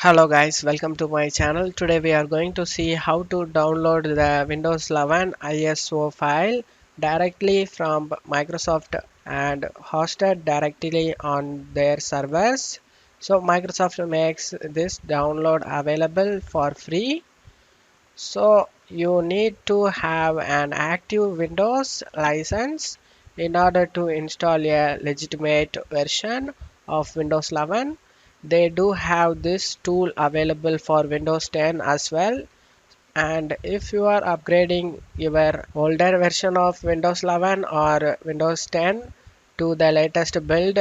Hello guys, welcome to my channel. Today we are going to see how to download the Windows 11 ISO file directly from Microsoft and hosted directly on their servers. So Microsoft makes this download available for free. So you need to have an active Windows license in order to install a legitimate version of Windows 11. They do have this tool available for Windows 10 as well. And if you are upgrading your older version of Windows 11 or Windows 10 to the latest build,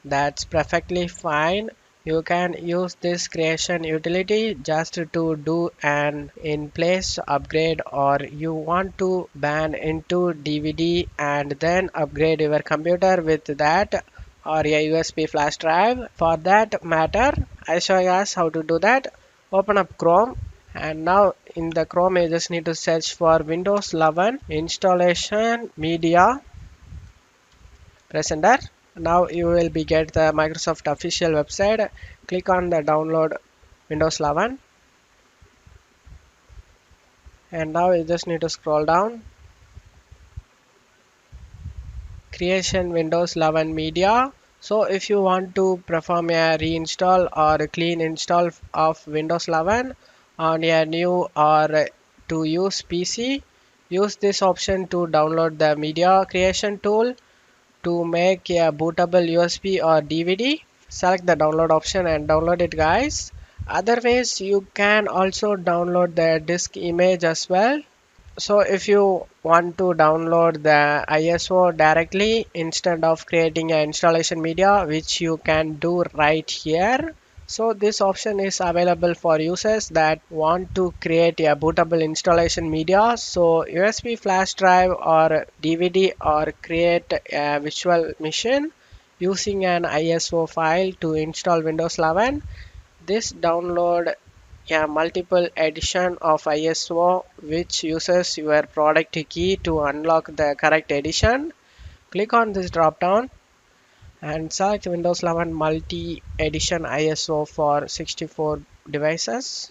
that's perfectly fine. You can use this creation utility just to do an in place upgrade, or you want to ban into DVD and then upgrade your computer with that or a USB flash drive. For that matter, I show you guys how to do that. Open up Chrome, and now in the Chrome you just need to search for Windows 11 installation media. Press enter. Now you will be get the Microsoft official website. Click on the download Windows 11, and now you just need to scroll down. Creation Windows 11 media. So if you want to perform a reinstall or a clean install of Windows 11 on a new or to use PC, use this option to download the media creation tool. To make a bootable USB or DVD, select the download option and download it, guys. Otherwise, you can also download the disk image as well. So if you want to download the ISO directly instead of creating an installation media, which you can do right here. So this option is available for users that want to create a bootable installation media. So USB flash drive or DVD, or create a virtual machine using an ISO file to install Windows 11. This download a multiple edition of ISO which uses your product key to unlock the correct edition. Click on this drop down and select Windows 11 multi-edition ISO for 64 devices,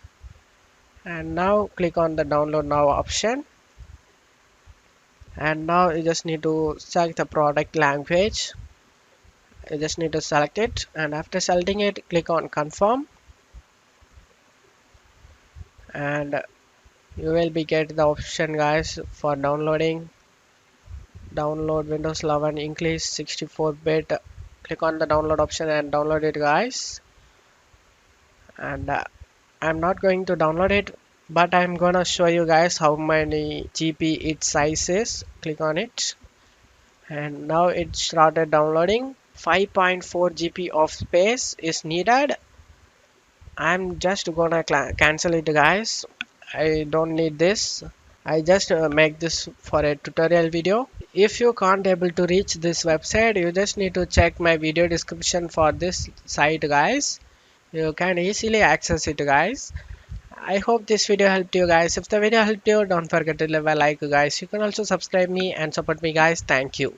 and now click on the download now option, and now you just need to select the product language. You just need to select it, and after selecting it, click on confirm, and you will be get the option, guys, for download Windows 11 English 64-bit. Click on the download option and download it, guys. And I'm not going to download it, but I'm gonna show you guys how many GB its size is. Click on it, and now it started downloading. 5.4 GB of space is needed. I'm just gonna cancel it, guys. I don't need this. I just make this for a tutorial video. If you can't able to reach this website, you just need to check my video description for this site, guys. You can easily access it, guys. I hope this video helped you, guys. If the video helped you, don't forget to leave a like, guys. You can also subscribe me and support me, guys. Thank you.